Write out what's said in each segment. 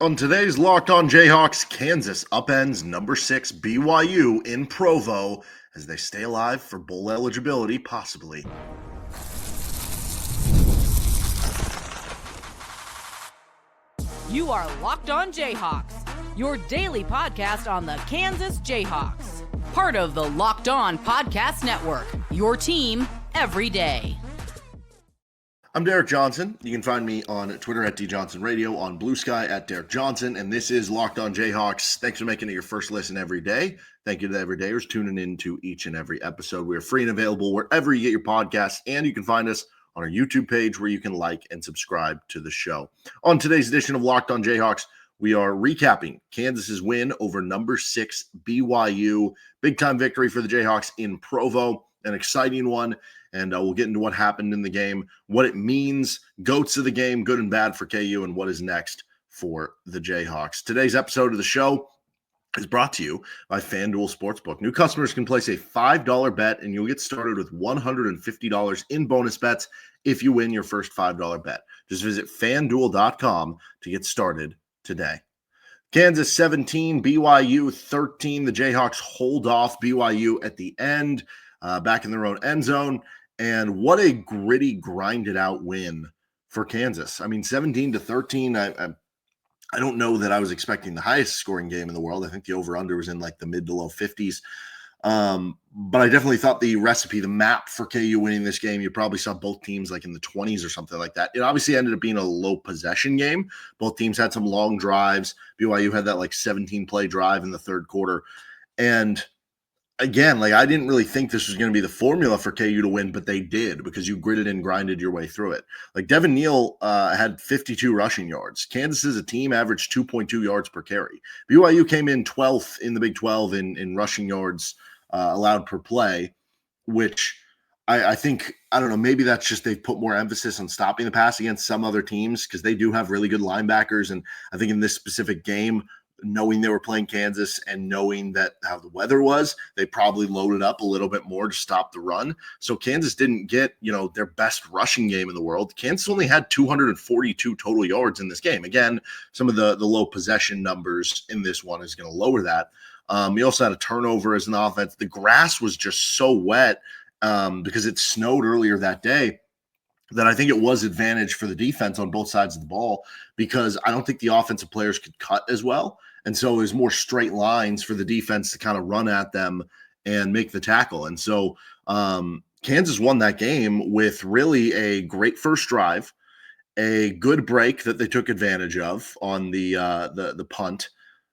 On today's Locked On Jayhawks, Kansas upends number 6 BYU in Provo as they stay alive for bowl eligibility, possibly. You are Locked On Jayhawks, your daily podcast on the Kansas Jayhawks. Part of the Locked On Podcast Network, your team every day. I'm Derek Johnson. You can find me on Twitter at DJohnsonRadio, on Blue Sky at Derek Johnson, and this is Locked On Jayhawks. Thanks for making it your first listen every day. Thank you to the everydayers tuning in to each and every episode. We are free and available wherever you get your podcasts, and you can find us on our YouTube page where you can like and subscribe to the show. On today's edition of Locked On Jayhawks, we are recapping Kansas's win over number 6 BYU. Big-time victory for the Jayhawks in Provo, an exciting one. And we'll get into what happened in the game, what it means, goats of the game, good and bad for KU, and what is next for the Jayhawks. Today's episode of the show is brought to you by FanDuel Sportsbook. New customers can place a $5 bet, and you'll get started with $150 in bonus bets if you win your first $5 bet. Just visit FanDuel.com to get started today. Kansas 17, BYU 13. The Jayhawks hold off BYU at the end, back in their own end zone. And what a gritty, grinded-out win for Kansas. I mean, 17-13, I don't know that I was expecting the highest scoring game in the world. I think the over-under was in like the mid to low 50s. But I definitely thought the recipe, the map for KU winning this game, you probably saw both teams like in the 20s or something like that. It obviously ended up being a low possession game. Both teams had some long drives. BYU had that like 17-play drive in the third quarter. And again, like I didn't really think this was going to be the formula for KU to win, but they did because you gritted and grinded your way through it. Like Devin Neal had 52 rushing yards. Kansas as a team averaged 2.2 yards per carry. BYU came in 12th in the Big 12 in rushing yards allowed per play, which I think, I don't know, maybe that's just they've put more emphasis on stopping the pass against some other teams because they do have really good linebackers. And I think in this specific game, knowing they were playing Kansas and knowing that how the weather was, they probably loaded up a little bit more to stop the run. So Kansas didn't get, their best rushing game in the world. Kansas only had 242 total yards in this game. Again, some of the low possession numbers in this one is going to lower that. We also had a turnover as an offense. The grass was just so wet because it snowed earlier that day that I think it was advantage for the defense on both sides of the ball because I don't think the offensive players could cut as well. And so it was more straight lines for the defense to kind of run at them and make the tackle. And so Kansas won that game with really a great first drive, a good break that they took advantage of on the punt.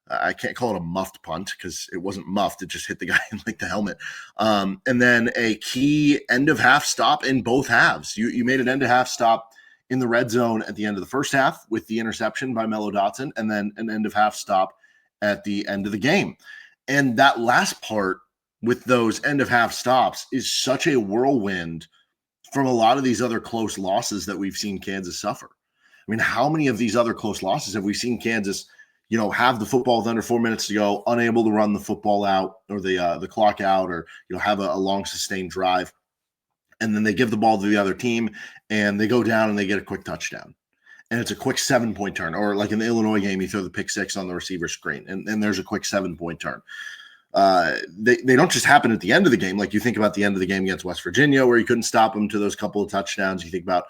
I can't call it a muffed punt because it wasn't muffed. It just hit the guy in like the helmet. And then a key end of half stop in both halves. You made an end of half stop in the red zone at the end of the first half with the interception by Mello Dotson, and then an end of half stop at the end of the game. And that last part with those end of half stops is such a whirlwind from a lot of these other close losses that we've seen Kansas suffer. I mean, how many of these other close losses have we seen Kansas have the football with under 4 minutes to go, unable to run the football out or the clock out, or have a long sustained drive, and then they give the ball to the other team and they go down and they get a quick touchdown, and it's a quick 7-point turn, or like in the Illinois game, you throw the pick six on the receiver screen, and there's a quick 7-point turn. They don't just happen at the end of the game. Like you think about the end of the game against West Virginia, where you couldn't stop them to those couple of touchdowns. You think about,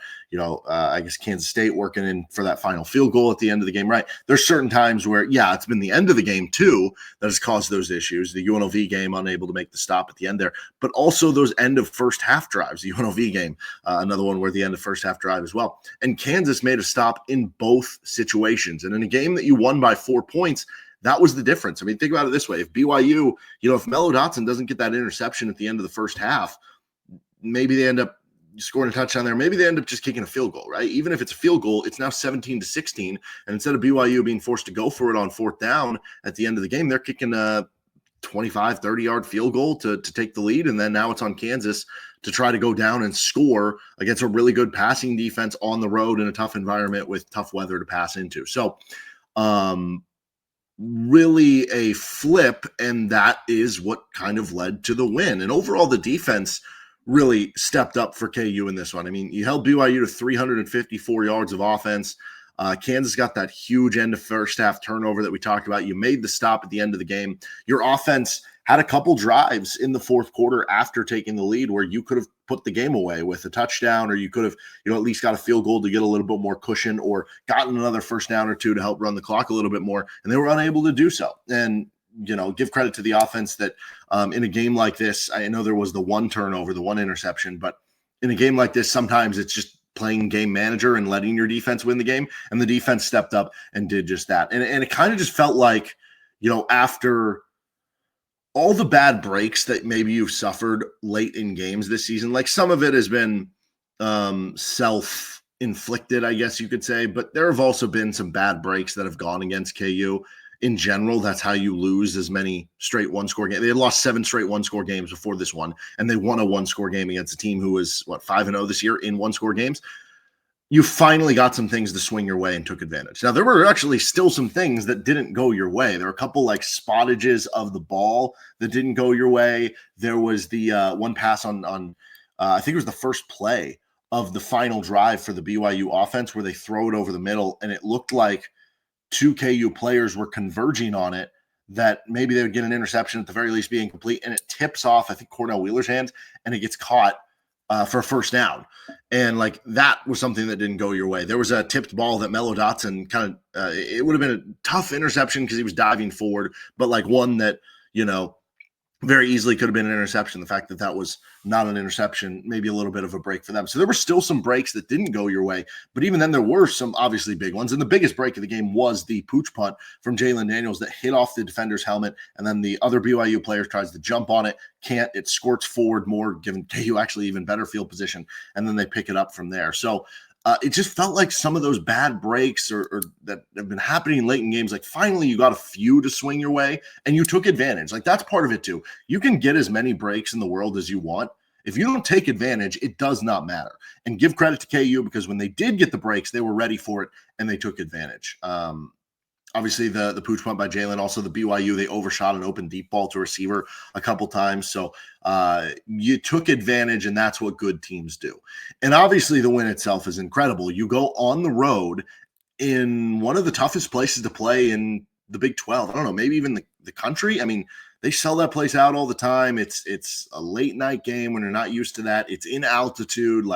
I guess Kansas State working in for that final field goal at the end of the game, right? There's certain times where, it's been the end of the game too that has caused those issues. The UNLV game, unable to make the stop at the end there, but also those end of first half drives. The UNLV game, another one where the end of first half drive as well. And Kansas made a stop in both situations. And in a game that you won by 4 points, that was the difference. I mean, think about it this way. If BYU, if Mello Dotson doesn't get that interception at the end of the first half, maybe they end up scoring a touchdown there. Maybe they end up just kicking a field goal, right? Even if it's a field goal, it's now 17-16. And instead of BYU being forced to go for it on fourth down at the end of the game, they're kicking a 25, 30-yard field goal to take the lead. And then now it's on Kansas to try to go down and score against a really good passing defense on the road in a tough environment with tough weather to pass into. So, really a flip, and that is what kind of led to the win. And overall, the defense really stepped up for KU in this one. I mean, you held BYU to 354 yards of offense. Kansas got that huge end of first half turnover that we talked about. You made the stop at the end of the game. Your offense had a couple drives in the fourth quarter after taking the lead where you could have put the game away with a touchdown, or you could have, at least got a field goal to get a little bit more cushion, or gotten another first down or two to help run the clock a little bit more. And they were unable to do so. And, give credit to the offense that in a game like this, I know there was the one turnover, the one interception, but in a game like this, sometimes it's just playing game manager and letting your defense win the game. And the defense stepped up and did just that. And it kind of just felt like, after all the bad breaks that maybe you've suffered late in games this season, like some of it has been self-inflicted, I guess you could say, but there have also been some bad breaks that have gone against KU. In general, that's how you lose as many straight one-score games. They had lost 7 straight one-score games before this one, and they won a one-score game against a team who was, 5-0 this year in one-score games. You finally got some things to swing your way and took advantage. Now, there were actually still some things that didn't go your way. There were a couple spottages of the ball that didn't go your way. There was the one pass on I think it was the first play of the final drive for the BYU offense where they throw it over the middle, and it looked like 2 KU players were converging on it, that maybe they would get an interception, at the very least be incomplete, and it tips off, I think, Cornell Wheeler's hands, and it gets caught for a first down. And that was something that didn't go your way. There was a tipped ball that Mello Dotson it would have been a tough interception because he was diving forward, but one that, very easily could have been an interception. The fact that that was not an interception, maybe a little bit of a break for them. So there were still some breaks that didn't go your way, but even then there were some obviously big ones. And the biggest break of the game was the pooch punt from Jalon Daniels that hit off the defender's helmet. And then the other BYU player tries to jump on it. Can't. It squirts forward more, giving KU actually even better field position. And then they pick it up from there. So it just felt like some of those bad breaks or that have been happening late in games, finally you got a few to swing your way and you took advantage. That's part of it too. You can get as many breaks in the world as you want. If you don't take advantage, it does not matter. And give credit to KU because when they did get the breaks, they were ready for it and they took advantage. Obviously, the pooch punt by Jalon, also the BYU, they overshot an open deep ball to receiver a couple times. So you took advantage, and that's what good teams do. And obviously, the win itself is incredible. You go on the road in one of the toughest places to play in the Big 12. I don't know, maybe even the country. I mean, they sell that place out all the time. It's a late night game when you're not used to that. It's in altitude.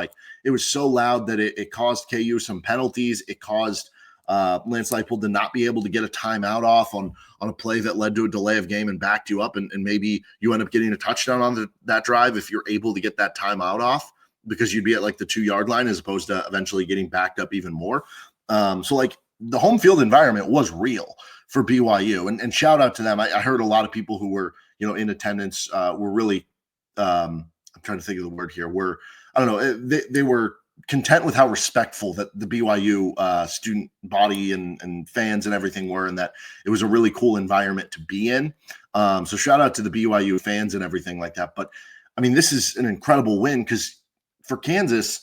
It was so loud that it caused KU some penalties. It caused Lance Leipold to not be able to get a timeout off on a play that led to a delay of game and backed you up. And maybe you end up getting a touchdown on that drive if you're able to get that timeout off, because you'd be at the 2-yard line as opposed to eventually getting backed up even more. So the home field environment was real for BYU, and shout out to them. I heard a lot of people who were, in attendance were really, I'm trying to think of the word here, I don't know, they were content with how respectful that the BYU student body and fans and everything were, and that it was a really cool environment to be in. So shout out to the BYU fans and everything like that. But I mean, this is an incredible win because for Kansas,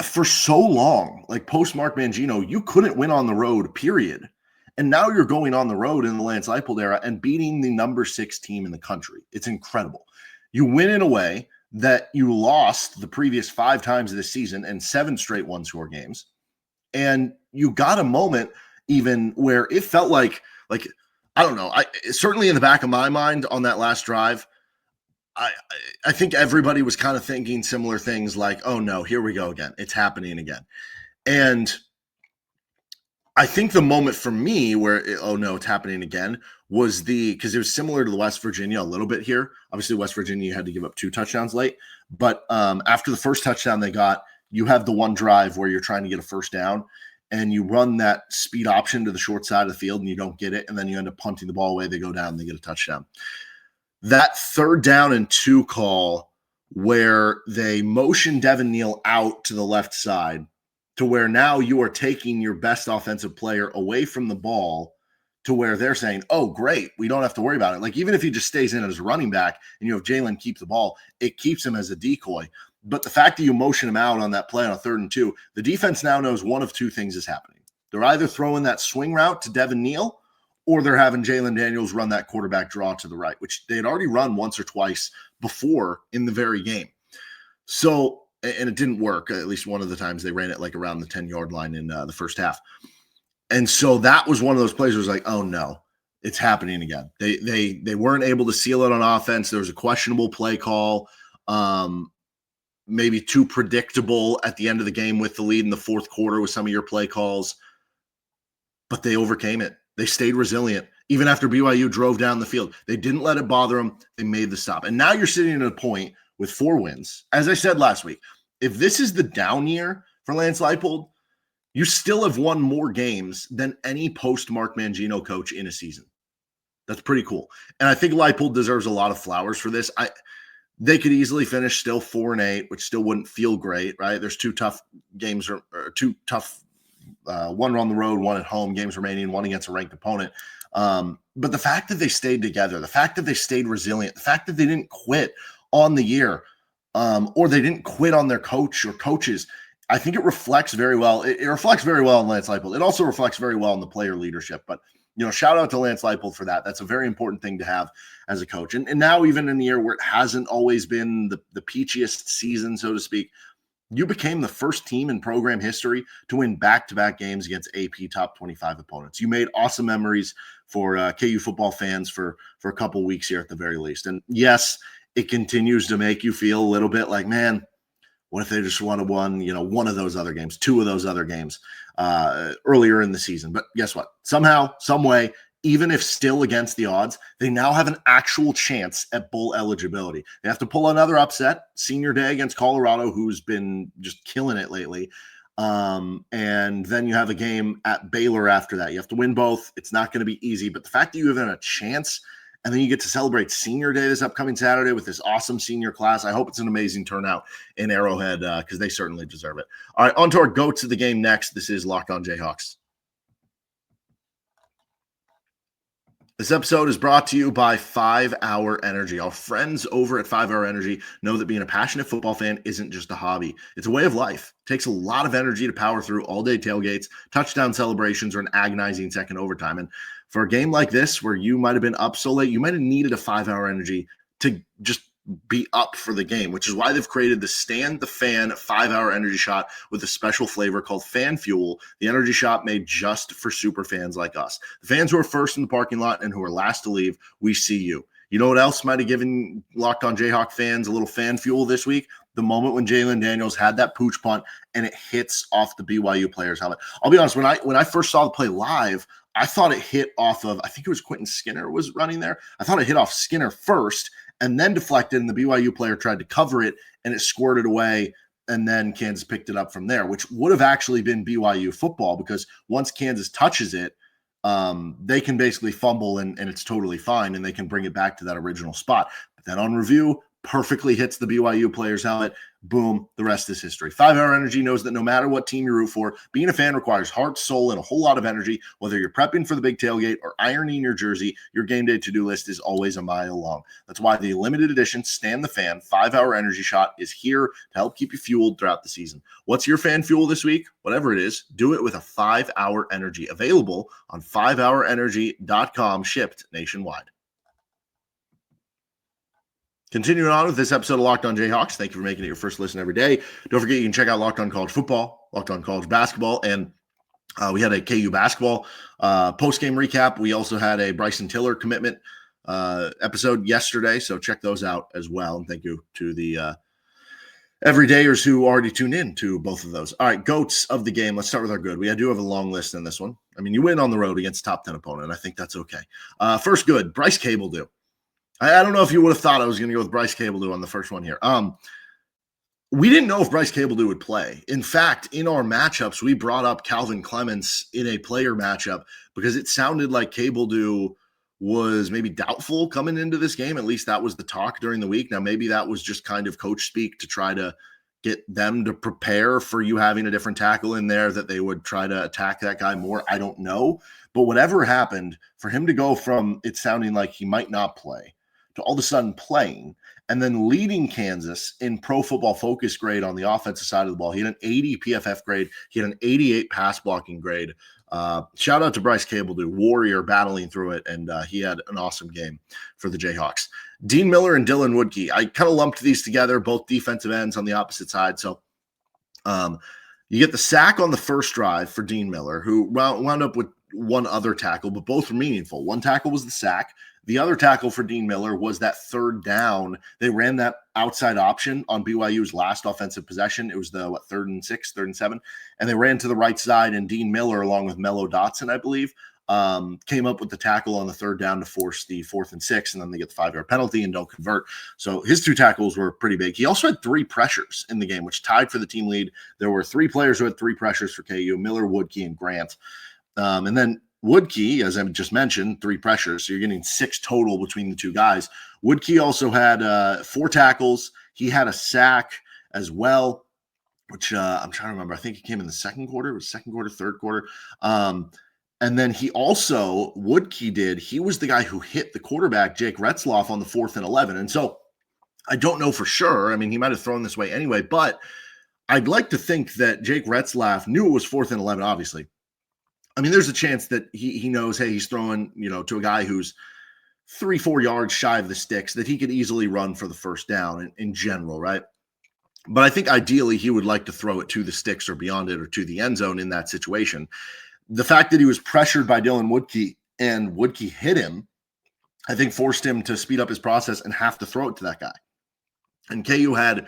for so long, post Mark Mangino, you couldn't win on the road, period. And now you're going on the road in the Lance Leipold era and beating the number 6 team in the country. It's incredible. You win in a way that you lost the previous 5 times this season and 7 straight one-score games. And you got a moment even where it felt like I don't know, certainly in the back of my mind on that last drive, I think everybody was kind of thinking similar things oh no, here we go again. It's happening again. And I think the moment for me where, oh no, it's happening again, was because it was similar to the West Virginia a little bit here. Obviously, West Virginia had to give up 2 touchdowns late. But after the first touchdown they got, you have the one drive where you're trying to get a first down, and you run that speed option to the short side of the field, and you don't get it, and then you end up punting the ball away. They go down, and they get a touchdown. That 3rd down and 2 call where they motion Devin Neal out to the left side, to where now you are taking your best offensive player away from the ball, to where they're saying, oh, great, we don't have to worry about it. Even if he just stays in as a running back and you have Jalon keep the ball, it keeps him as a decoy. But the fact that you motion him out on that play on a 3rd and 2, the defense now knows one of 2 things is happening. They're either throwing that swing route to Devin Neal, or they're having Jalon Daniels run that quarterback draw to the right, which they had already run once or twice before in the very game. So and it didn't work. At least one of the times they ran it like around the 10-yard line in the first half. And so that was one of those plays where it was like, oh no, it's happening again. They weren't able to seal it on offense. There was a questionable play call, maybe too predictable at the end of the game with the lead in the fourth quarter with some of your play calls, but they overcame it. They stayed resilient. Even after BYU drove down the field, they didn't let it bother them. They made the stop. And now you're sitting at a point with 4 wins. As I said last week, if this is the down year for Lance Leipold, you still have won more games than any post-Mark Mangino coach in a season. That's pretty cool. And I think Leipold deserves a lot of flowers for this. They could easily finish still 4-8, which still wouldn't feel great, right? There's 2 tough games, or 2 tough, one on the road, 1 at home, games remaining, 1 against a ranked opponent. But the fact that they stayed together, the fact that they stayed resilient, the fact that they didn't quit on the year, or they didn't quit on their coach or coaches, I think it reflects very well. It reflects very well on Lance Leipold. It also reflects very well on the player leadership. But, shout out to Lance Leipold for that. That's a very important thing to have as a coach. And now, even in a year where it hasn't always been the peachiest season, so to speak, you became the first team in program history to win back-to-back games against AP top 25 opponents. You made awesome memories for KU football fans for a couple weeks here at the very least. And yes, it continues to make you feel a little bit like, man, what if they just would have won, one of those other games, 2 of those other games earlier in the season? But guess what? Somehow, some way, even if still against the odds, they now have an actual chance at bowl eligibility. They have to pull another upset, senior day against Colorado, who's been just killing it lately. And then you have a game at Baylor after that. You have to win both. It's not going to be easy, but the fact that you have a chance, and then you get to celebrate senior day this upcoming Saturday with this awesome senior class. I hope it's an amazing turnout in Arrowhead because they certainly deserve it. All right, on to our goats of the game next. This is Locked On Jayhawks. This episode is brought to you by 5 Hour Energy. Our friends over at 5 Hour Energy know that being a passionate football fan isn't just a hobby. It's a way of life. It takes a lot of energy to power through all-day tailgates, touchdown celebrations, or an agonizing second overtime. And for a game like this, where you might have been up so late, you might have needed a 5 Hour Energy to just be up for the game, which is why they've created the Stand the Fan 5 Hour Energy Shot with a special flavor called Fan Fuel, the energy shot made just for super fans like us. The fans who are first in the parking lot and who are last to leave, we see you. You know what else might have given Locked On Jayhawk fans a little fan fuel this week? The moment when Jalon Daniels had that pooch punt and it hits off the BYU player's helmet. I'll be honest, when I first saw the play live, I thought it hit off of, I think it was Quentin Skinner was running there. I thought it hit off Skinner first and then deflected, and the BYU player tried to cover it, and it squirted away, and then Kansas picked it up from there, which would have actually been BYU football because once Kansas touches it, they can basically fumble, and it's totally fine, and they can bring it back to that original spot. But then on review, perfectly hits the BYU player's helmet. Boom, the rest is history. 5 Hour Energy knows that no matter what team you root for, being a fan requires heart, soul, and a whole lot of energy. Whether you're prepping for the big tailgate or ironing your jersey, your game day to-do list is always a mile long. That's why the limited edition Stand the Fan 5 Hour Energy Shot is here to help keep you fueled throughout the season. What's your fan fuel this week? Whatever it is, do it with a 5 Hour Energy. Available on 5hourenergy.com, shipped nationwide. Continuing on with this episode of Locked On Jayhawks, thank you for making it your first listen every day. Don't forget you can check out Locked On College Football, Locked On College Basketball, and we had a KU basketball post-game recap. We also had a Bryson Tiller commitment episode yesterday, so check those out as well. And thank you to the everydayers who already tuned in to both of those. All right, goats of the game. Let's start with our good. We do have a long list in this one. I mean, you win on the road against a top 10 opponent. I think that's okay. First good, Bryce Cabeldue. I don't know if you would have thought I was going to go with Bryce Cabeldue on the first one here. We didn't know if Bryce Cabeldue would play. In fact, in our matchups, we brought up Calvin Clements in a player matchup because it sounded like Cabeldue was maybe doubtful coming into this game. At least that was the talk during the week. Now, maybe that was just kind of coach speak to try to get them to prepare for you having a different tackle in there, that they would try to attack that guy more. I don't know. But whatever happened, for him to go from it sounding like he might not play to all of a sudden playing and then leading Kansas in Pro Football Focus grade on the offensive side of the ball. He had an 80 PFF grade. He had an 88 pass blocking grade. Shout out to Bryce Cabeldue, warrior battling through it, and he had an awesome game for the Jayhawks. Dean Miller and Dylan Wudke. I kind of lumped these together, both defensive ends on the opposite side. So you get the sack on the first drive for Dean Miller, who wound up with one other tackle, but both were meaningful. One tackle was the sack. The other tackle for Dean Miller was that third down. They ran that outside option on BYU's last offensive possession. It was the 3rd and 6, 3rd and 7. And they ran to the right side, and Dean Miller, along with Mello Dotson, I believe, came up with the tackle on the third down to force the 4th and 6, and then they get the 5-yard penalty and don't convert. So his 2 tackles were pretty big. He also had 3 pressures in the game, which tied for the team lead. There were 3 players who had 3 pressures for KU: Miller, Wudke, and Grant. And then Wudke, as I just mentioned, 3 pressures. So you're getting 6 total between the 2 guys. Wudke also had 4 tackles. He had a sack as well, which I'm trying to remember. I think he came in the second quarter. It was second quarter, third quarter. And then Wudke was the guy who hit the quarterback, Jake Retzloff, on the 4th and 11. And so I don't know for sure. I mean, he might have thrown this way anyway, but I'd like to think that Jake Retzloff knew it was 4th and 11, obviously. I mean, there's a chance that he knows, hey, he's throwing, to a guy who's 3-4 yards shy of the sticks, that he could easily run for the first down in general, right? But I think ideally he would like to throw it to the sticks or beyond it or to the end zone in that situation. The fact that he was pressured by Dylan Wudke and Wudke hit him, I think forced him to speed up his process and have to throw it to that guy. And KU had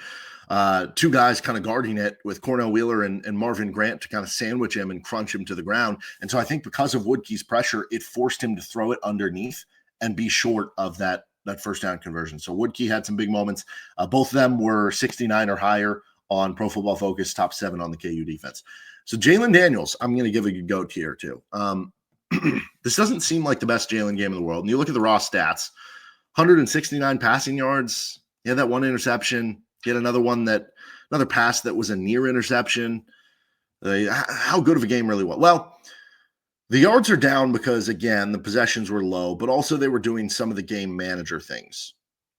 2 guys kind of guarding it with Cornell Wheeler and Marvin Grant to kind of sandwich him and crunch him to the ground. And so I think because of Woodke's pressure, it forced him to throw it underneath and be short of that first down conversion. So Wudke had some big moments. Both of them were 69 or higher on Pro Football Focus, top 7 on the KU defense. So Jalon Daniels, I'm going to give a good goat here too. This doesn't seem like the best Jalen game in the world. And you look at the raw stats, 169 passing yards. He had that 1 interception. He had another pass that was a near interception. How good of a game really was? Well, the yards are down because, again, the possessions were low, but also they were doing some of the game manager things.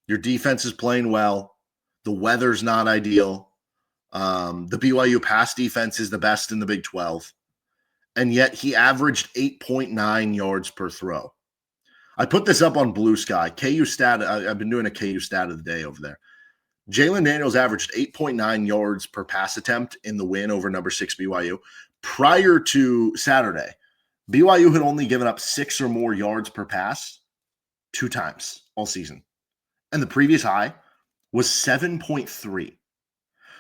Your defense is playing well. The weather's not ideal. The BYU pass defense is the best in the Big 12. And yet he averaged 8.9 yards per throw. I put this up on Blue Sky. KU stat. I've been doing a KU stat of the day over there. Jalon Daniels averaged 8.9 yards per pass attempt in the win over number 6 BYU. Prior to Saturday, BYU had only given up 6 or more yards per pass 2 times all season. And the previous high was 7.3.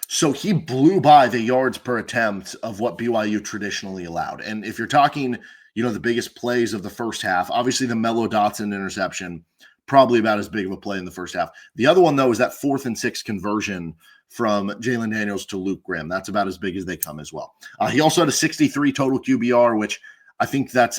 So he blew by the yards per attempt of what BYU traditionally allowed. And if you're talking, the biggest plays of the first half, obviously the Mello Dotson interception, probably about as big of a play in the first half. The other one, though, is that 4th and 6 conversion from Jalon Daniels to Luke Grimm. That's about as big as they come as well. He also had a 63 total QBR, which I think that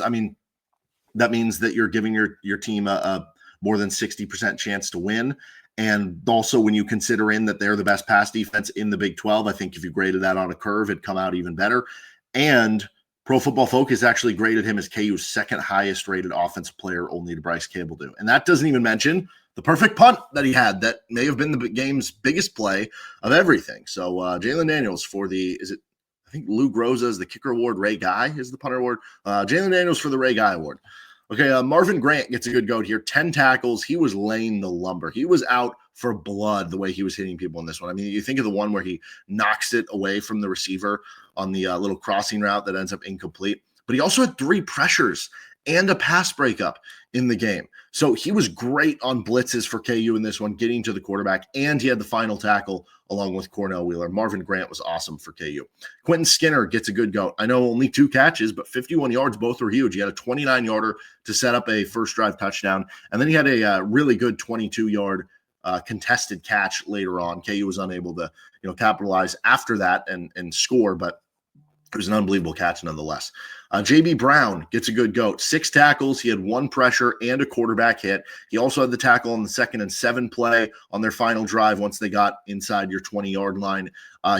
means that you're giving your team a more than 60% chance to win. And also when you consider in that they're the best pass defense in the Big 12, I think if you graded that on a curve, it'd come out even better. And Pro Football Focus actually graded him as KU's 2nd highest rated offensive player, only to Bryce Cabeldue. And that doesn't even mention the perfect punt that he had that may have been the game's biggest play of everything. So Jalon Daniels for I think Lou Groza is the kicker award. Ray Guy is the punter award. Jalon Daniels for the Ray Guy award. Okay, Marvin Grant gets a good goat here. 10 tackles. He was laying the lumber. He was out for blood the way he was hitting people in this one. I mean, you think of the one where he knocks it away from the receiver on the little crossing route that ends up incomplete. But he also had 3 pressures and a pass breakup in the game. So he was great on blitzes for KU in this one, getting to the quarterback, and he had the final tackle along with Cornell Wheeler. Marvin Grant was awesome for KU. Quentin Skinner gets a good goat. I know only 2 catches, but 51 yards, both were huge. He had a 29-yarder to set up a first drive touchdown, and then he had a really good 22-yard contested catch later on. KU was unable to capitalize after that and score, but it was an unbelievable catch nonetheless. J.B. Brown gets a good goat. 6 tackles. He had 1 pressure and a quarterback hit. He also had the tackle on the 2nd and 7 play on their final drive once they got inside your 20-yard line.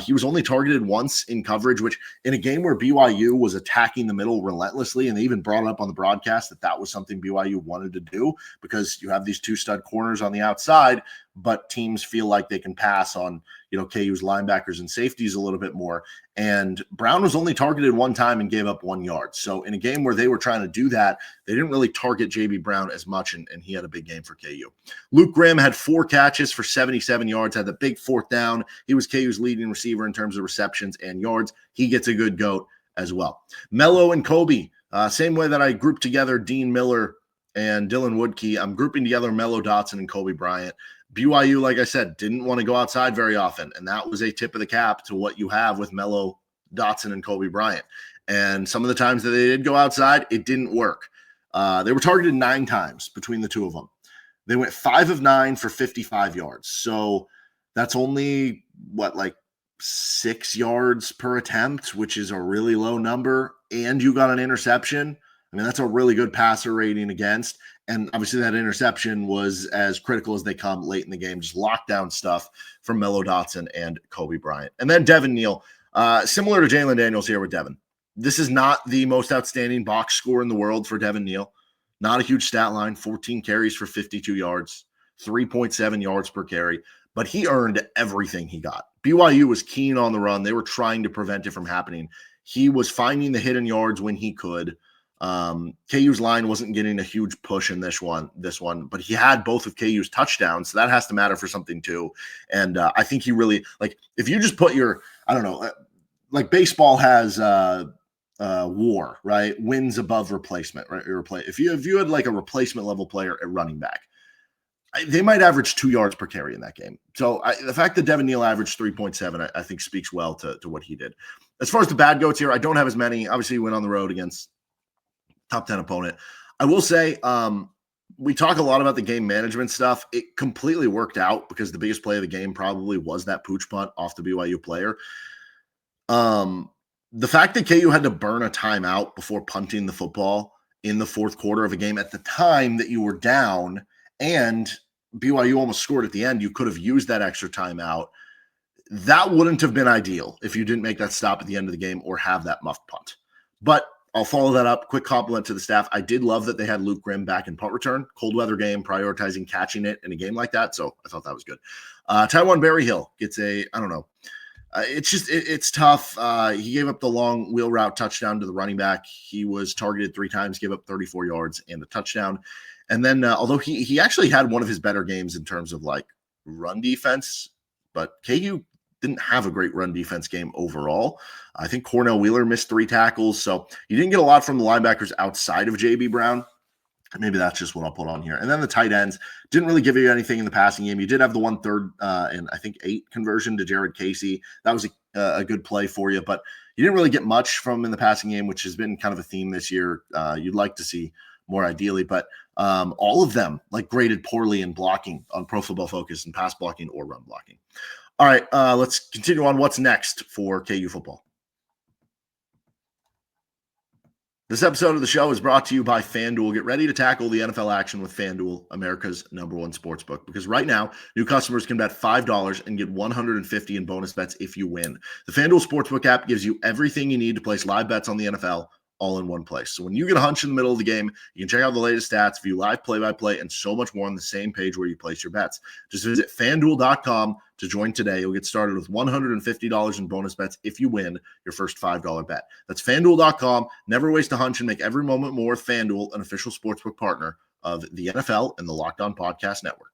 He was only targeted once in coverage, which in a game where BYU was attacking the middle relentlessly, and they even brought up on the broadcast that was something BYU wanted to do because you have these 2 stud corners on the outside, but teams feel like they can pass on KU's linebackers and safeties a little bit more. And Brown was only targeted 1 time and gave up 1 yard. yards. So in a game where they were trying to do that, they didn't really target JB Brown as much, and he had a big game for KU. Luke Grimm had 4 catches for 77 yards, had the big 4th down. He was KU's leading receiver in terms of receptions and yards. He gets a good GOAT as well. Mello and Kobe, same way that I grouped together Dean Miller and Dylan Wudke, I'm grouping together Mello Dotson and Kobe Bryant. BYU, like I said, didn't want to go outside very often, and that was a tip of the cap to what you have with Mello Dotson and Kobe Bryant. And some of the times that they did go outside, it didn't work. They were targeted 9 times between the two of them. They went 5 of 9 for 55 yards. So that's only, like 6 yards per attempt, which is a really low number. And you got an interception. I mean, that's a really good passer rating against. And obviously that interception was as critical as they come late in the game, just lockdown stuff from Mello Dotson and Kobe Bryant. And then Devin Neal, similar to Jalon Daniels here with Devin. This is not the most outstanding box score in the world for Devin Neal. Not a huge stat line, 14 carries for 52 yards, 3.7 yards per carry, but he earned everything he got. BYU was keen on the run. They were trying to prevent it from happening. He was finding the hidden yards when he could. KU's line wasn't getting a huge push in this one, but he had both of KU's touchdowns, so that has to matter for something too. And I think he really, if you just put your, I don't know, like baseball has WAR, right? Wins above replacement, right? If you had like a replacement level player at running back, they might average 2 yards per carry in that game. So the fact that Devin Neal averaged 3.7, I think speaks well to what he did. As far as the bad goats here, I don't have as many. Obviously, he went on the road against top 10 opponent. I will say, we talk a lot about the game management stuff. It completely worked out because the biggest play of the game probably was that pooch punt off the BYU player. The fact that KU had to burn a timeout before punting the football in the 4th quarter of a game at the time that you were down and BYU almost scored at the end, you could have used that extra timeout. That wouldn't have been ideal if you didn't make that stop at the end of the game or have that muffed punt. But I'll follow that up. Quick compliment to the staff. I did love that they had Luke Grimm back in punt return. Cold weather game, prioritizing catching it in a game like that. So I thought that was good. Taiwan Berryhill gets I don't know. It's tough. He gave up the long wheel route touchdown to the running back. He was targeted 3 times, gave up 34 yards and a touchdown. And then although he actually had one of his better games in terms of like run defense, but KU didn't have a great run defense game overall. I think Cornell Wheeler missed 3 tackles. So you didn't get a lot from the linebackers outside of JB Brown. Maybe that's just what I'll put on here. And then the tight ends didn't really give you anything in the passing game. You did have the 1/3 and I think 8 conversion to Jared Casey. That was a good play for you, but you didn't really get much from in the passing game, which has been kind of a theme this year. You'd like to see more ideally, but all of them like graded poorly in blocking on Pro Football Focus and pass blocking or run blocking. All right, let's continue on what's next for KU football. This episode of the show is brought to you by FanDuel. Get ready to tackle the NFL action with FanDuel, America's #1 sportsbook. Because right now, new customers can bet $5 and get $150 in bonus bets if you win. The FanDuel Sportsbook app gives you everything you need to place live bets on the NFL all in one place. So when you get a hunch in the middle of the game, you can check out the latest stats, view live play-by-play, and so much more on the same page where you place your bets. Just visit FanDuel.com to join today. You'll get started with $150 in bonus bets if you win your first $5 bet. That's FanDuel.com. Never waste a hunch and make every moment more with FanDuel, an official sportsbook partner of the NFL and the Locked On Podcast Network.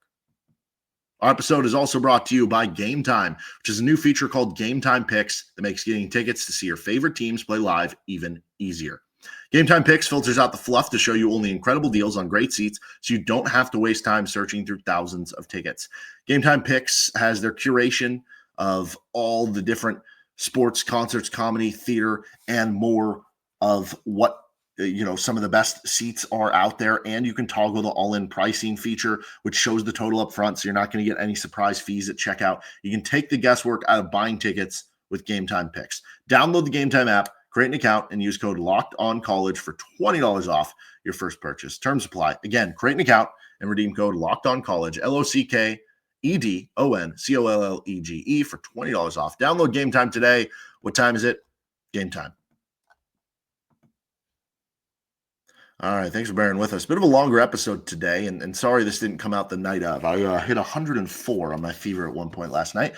Our episode is also brought to you by Game Time, which is a new feature called Game Time Picks that makes getting tickets to see your favorite teams play live even easier. Game Time Picks filters out the fluff to show you only incredible deals on great seats so you don't have to waste time searching through thousands of tickets. Game Time Picks has their curation of all the different sports, concerts, comedy, theater, and more of what some of the best seats are out there, and you can toggle the all-in pricing feature, which shows the total up front, so you're not going to get any surprise fees at checkout. You can take the guesswork out of buying tickets with Game Time Picks. Download the Game Time app, create an account, and use code LOCKEDONCollege for $20 off your first purchase. Terms apply. Again, create an account and redeem code LOCKEDONCollege, LOCKEDONCOLLEGE for $20 off. Download Game Time today. What time is it? Game time. All right, thanks for bearing with us. Bit of a longer episode today, and sorry this didn't come out the night of. I hit 104 on my fever at one point last night.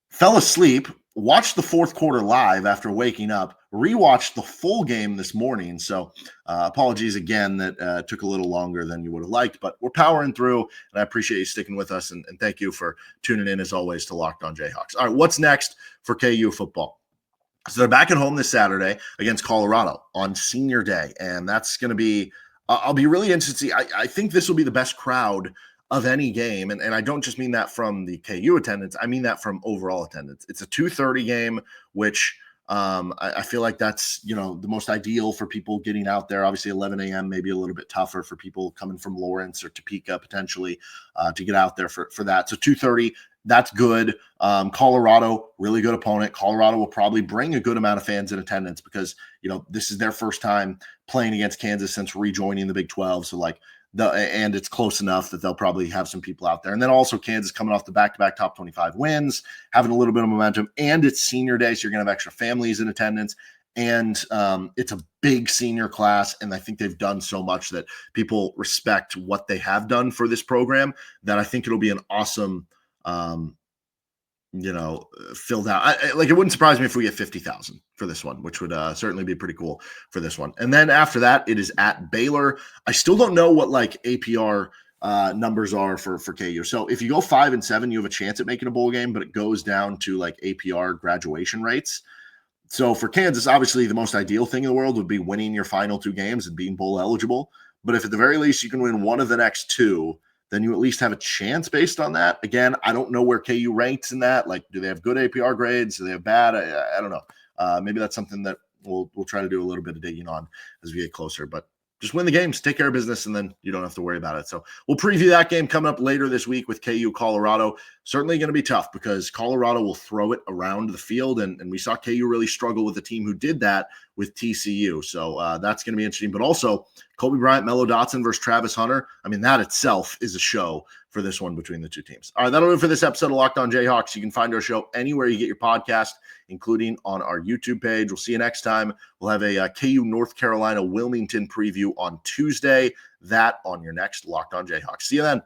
Fell asleep, watched the fourth quarter live after waking up, rewatched the full game this morning. So apologies again that took a little longer than you would have liked, but we're powering through, and I appreciate you sticking with us, and thank you for tuning in as always to Locked On Jayhawks. All right, what's next for KU football? So they're back at home this Saturday against Colorado on senior day, and that's going to be I'll be really interested to see. I think this will be the best crowd of any game, and I don't just mean that from the KU attendance. I mean that from overall attendance. It's a 2:30 game, which I feel like that's, the most ideal for people getting out there. Obviously, 11 a.m. maybe a little bit tougher for people coming from Lawrence or Topeka potentially to get out there for that. So 2:30, that's good. Colorado, really good opponent. Colorado will probably bring a good amount of fans in attendance because, this is their first time playing against Kansas since rejoining the Big 12. So and it's close enough that they'll probably have some people out there. And then also Kansas coming off the back-to-back top 25 wins, having a little bit of momentum, and it's senior day, so you're going to have extra families in attendance. And it's a big senior class, and I think they've done so much that people respect what they have done for this program that I think it'll be an awesome filled out. It wouldn't surprise me if we get 50,000 for this one, which would certainly be pretty cool for this one. And then after that, it is at Baylor. I still don't know what APR numbers are for KU. So if you go 5-7, you have a chance at making a bowl game, but it goes down to APR graduation rates. So for Kansas, obviously the most ideal thing in the world would be winning your final 2 games and being bowl eligible. But if at the very least you can win one of the next 2, then you at least have a chance based on that. Again, I don't know where KU ranks in that. Do they have good APR grades? Do they have bad? I don't know. Maybe that's something that we'll try to do a little bit of digging on as we get closer. But just win the games, take care of business, and then you don't have to worry about it. So we'll preview that game coming up later this week with KU Colorado. Certainly going to be tough because Colorado will throw it around the field, and we saw KU really struggle with a team who did that with TCU. So that's going to be interesting. But also, Kobe Bryant, Mello Dotson versus Travis Hunter. I mean, that itself is a show for this one between the 2 teams. All right, that'll do it for this episode of Locked On Jayhawks. You can find our show anywhere you get your podcast, including on our YouTube page. We'll see you next time. We'll have a KU North Carolina Wilmington preview on Tuesday. That on your next Locked On Jayhawks. See you then.